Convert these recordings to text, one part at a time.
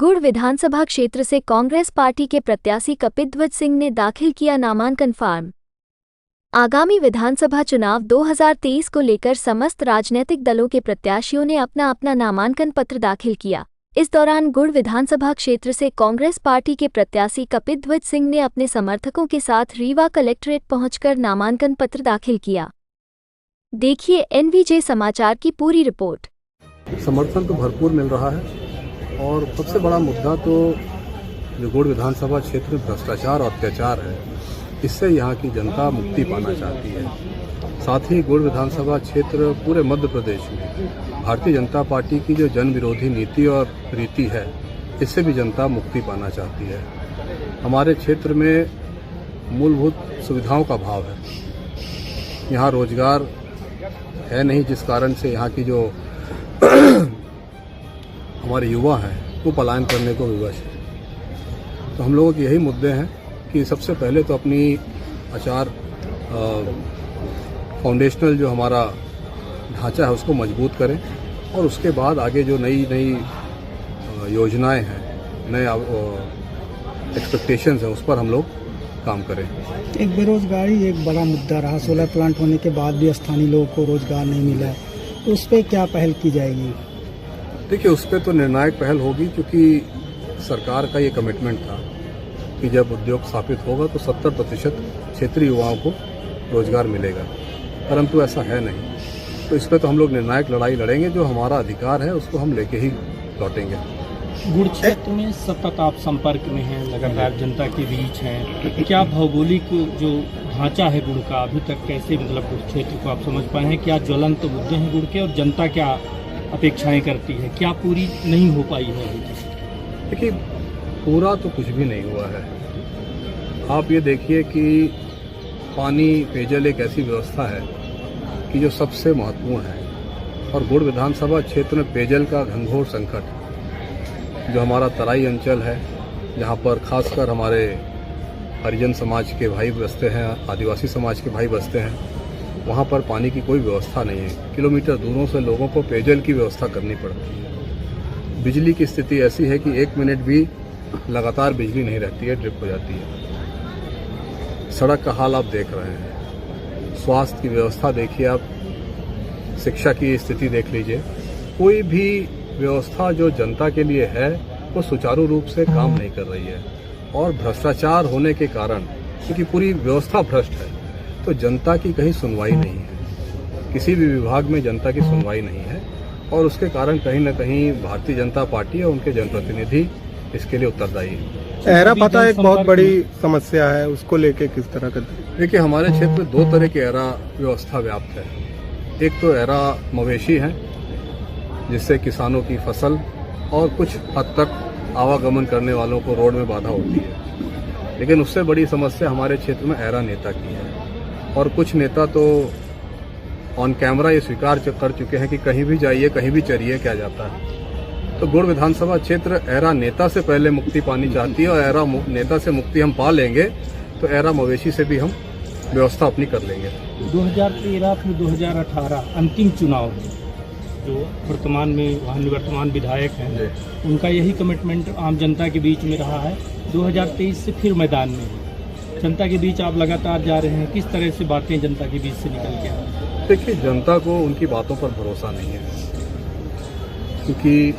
गुड़ विधानसभा क्षेत्र से कांग्रेस पार्टी के प्रत्याशी कपिध्वज सिंह ने दाखिल किया नामांकन फार्म। आगामी विधानसभा चुनाव 2023 को लेकर समस्त राजनीतिक दलों के प्रत्याशियों ने अपना अपना नामांकन पत्र दाखिल किया। इस दौरान गुड़ विधानसभा क्षेत्र से कांग्रेस पार्टी के प्रत्याशी कपिध्वज सिंह ने अपने समर्थकों के साथ रीवा कलेक्ट्रेट पहुंचकर नामांकन पत्र दाखिल किया। देखिए एनवीजे समाचार की पूरी रिपोर्ट। समर्थन तो भरपूर मिल रहा है और सबसे बड़ा मुद्दा तो जो गुड़ विधानसभा क्षेत्र में भ्रष्टाचार और अत्याचार है, इससे यहाँ की जनता मुक्ति पाना चाहती है। साथ ही गुड़ विधानसभा क्षेत्र पूरे मध्य प्रदेश में भारतीय जनता पार्टी की जो जन विरोधी नीति और रीति है, इससे भी जनता मुक्ति पाना चाहती है। हमारे क्षेत्र में मूलभूत सुविधाओं का अभाव है, यहाँ रोजगार है नहीं, जिस कारण से यहाँ की जो हमारे युवा हैं वो पलायन करने को विवश है। तो हम लोगों के यही मुद्दे हैं कि सबसे पहले तो अपनी आचार फाउंडेशनल जो हमारा ढांचा है उसको मजबूत करें और उसके बाद आगे जो नई नई योजनाएं हैं, नए एक्सपेक्टेशंस हैं, उस पर हम लोग काम करें। एक बेरोजगारी एक बड़ा मुद्दा रहा। सोलर प्लांट होने के बाद भी स्थानीय लोगों को रोजगार नहीं मिला है, तो उस पर क्या पहल की जाएगी? देखिए, उस पर तो निर्णायक पहल होगी, क्योंकि सरकार का ये कमिटमेंट था कि जब उद्योग स्थापित होगा तो 70% क्षेत्रीय युवाओं को रोजगार मिलेगा, परंतु ऐसा है नहीं। तो इस पर तो हम लोग निर्णायक लड़ाई लड़ेंगे। जो हमारा अधिकार है उसको हम लेके ही लौटेंगे। गुड़ क्षेत्र में सतत आप संपर्क में हैं, लगातार जनता के बीच हैं, क्या भौगोलिक जो ढांचा है गुड़ का अभी तक कैसे मतलब गुड़ क्षेत्र को आप समझ पाए हैं? क्या ज्वलंत मुद्दे हैं गुड़ के और जनता क्या अपेक्षाएं करती है, क्या पूरी नहीं हो पाई है? देखिए, पूरा तो कुछ भी नहीं हुआ है। आप ये देखिए कि पानी, पेयजल एक ऐसी व्यवस्था है कि जो सबसे महत्वपूर्ण है, और गुड़ विधानसभा क्षेत्र में पेयजल का घनघोर संकट, जो हमारा तराई अंचल है, जहाँ पर खासकर हमारे हरिजन समाज के भाई बसते हैं, आदिवासी समाज के भाई बसते हैं, वहाँ पर पानी की कोई व्यवस्था नहीं है। किलोमीटर दूरों से लोगों को पेयजल की व्यवस्था करनी पड़ती है। बिजली की स्थिति ऐसी है कि 1 मिनट भी लगातार बिजली नहीं रहती है, ट्रिप हो जाती है। सड़क का हाल आप देख रहे हैं, स्वास्थ्य की व्यवस्था देखिए आप, शिक्षा की स्थिति देख लीजिए। कोई भी व्यवस्था जो जनता के लिए है वो सुचारू रूप से काम नहीं कर रही है, और भ्रष्टाचार होने के कारण, क्योंकि पूरी व्यवस्था भ्रष्ट है, तो जनता की कहीं सुनवाई नहीं है। किसी भी विभाग में जनता की सुनवाई नहीं है, और उसके कारण कहीं न कहीं भारतीय जनता पार्टी और उनके जनप्रतिनिधि इसके लिए उत्तरदायी है। एरा पता एक बहुत बड़ी समस्या है, उसको लेके किस तरह का? देखिए, हमारे क्षेत्र में 2 तरह की एरा व्यवस्था व्याप्त है। एक तो एरा मवेशी है, जिससे किसानों की फसल और कुछ हद तक आवागमन करने वालों को रोड में बाधा होती है। लेकिन उससे बड़ी समस्या हमारे क्षेत्र में एरा नेता की है, और कुछ नेता तो ऑन कैमरा ये स्वीकार कर चुके हैं कि कहीं भी जाइए, कहीं भी चरिए, क्या जाता है। तो गुड़ विधानसभा क्षेत्र एरा नेता से पहले मुक्ति पानी चाहती है, और एरा नेता से मुक्ति हम पा लेंगे तो एरा मवेशी से भी हम व्यवस्था अपनी कर लेंगे। 2013 फिर 2018 अंतिम चुनाव है, जो वर्तमान में वहाँ निवर्तमान विधायक हैं, उनका यही कमिटमेंट आम जनता के बीच में रहा है। 2023 से फिर मैदान में जनता के बीच आप लगातार जा रहे हैं, किस तरह से बातें जनता के बीच से निकल के आ रही हैं? देखिए, जनता को उनकी बातों पर भरोसा नहीं है, क्योंकि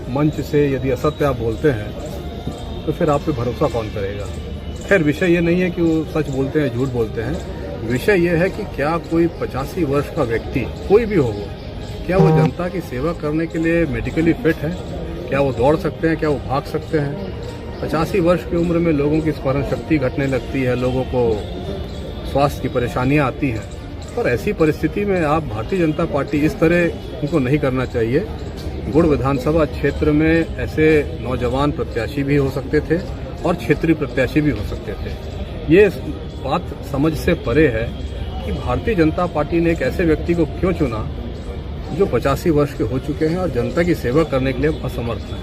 मंच से यदि असत्य आप बोलते हैं तो फिर आप पे भरोसा कौन करेगा। खैर, विषय ये नहीं है कि वो सच बोलते हैं, झूठ बोलते हैं। विषय ये है कि क्या कोई 85 वर्ष का व्यक्ति, कोई भी हो, क्या वो जनता की सेवा करने के लिए मेडिकली फिट है? क्या वो दौड़ सकते हैं? क्या वो भाग सकते हैं? 85 वर्ष की उम्र में लोगों की स्मरण शक्ति घटने लगती है, लोगों को स्वास्थ्य की परेशानियां आती हैं, और ऐसी परिस्थिति में आप भारतीय जनता पार्टी इस तरह उनको नहीं करना चाहिए। गुड़ विधानसभा क्षेत्र में ऐसे नौजवान प्रत्याशी भी हो सकते थे और क्षेत्रीय प्रत्याशी भी हो सकते थे। ये बात समझ से परे है कि भारतीय जनता पार्टी ने एक ऐसे व्यक्ति को क्यों चुना जो 85 वर्ष के हो चुके हैं और जनता की सेवा करने के लिए असमर्थ है।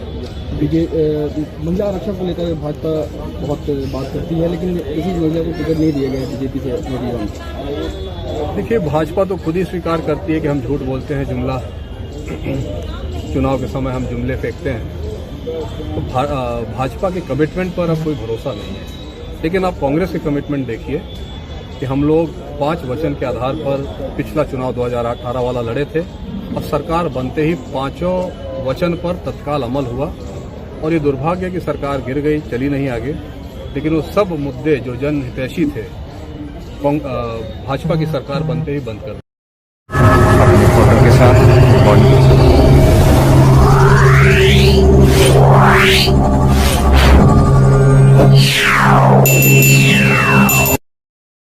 महिला आरक्षण को लेकर भाजपा बहुत बात करती है, लेकिन इसी योजना को टिकट नहीं दिया गया बीजेपी से। देखिए, भाजपा तो खुद ही स्वीकार करती है कि हम झूठ बोलते हैं, जुमला चुनाव के समय हम जुमले फेंकते हैं। तो भाजपा के कमिटमेंट पर अब कोई भरोसा नहीं है। लेकिन आप कांग्रेस के कमिटमेंट देखिए कि हम लोग 5 वचन के आधार पर पिछला चुनाव 2018 वाला लड़े थे और सरकार बनते ही 5 वचन पर तत्काल अमल हुआ और ये दुर्भाग्य है कि सरकार गिर गई, चली नहीं आगे। लेकिन वो सब मुद्दे जो जन हितैषी थे भाजपा की सरकार बनते ही बंद कर दी। अपने फोटो के साथ बॉडी के साथ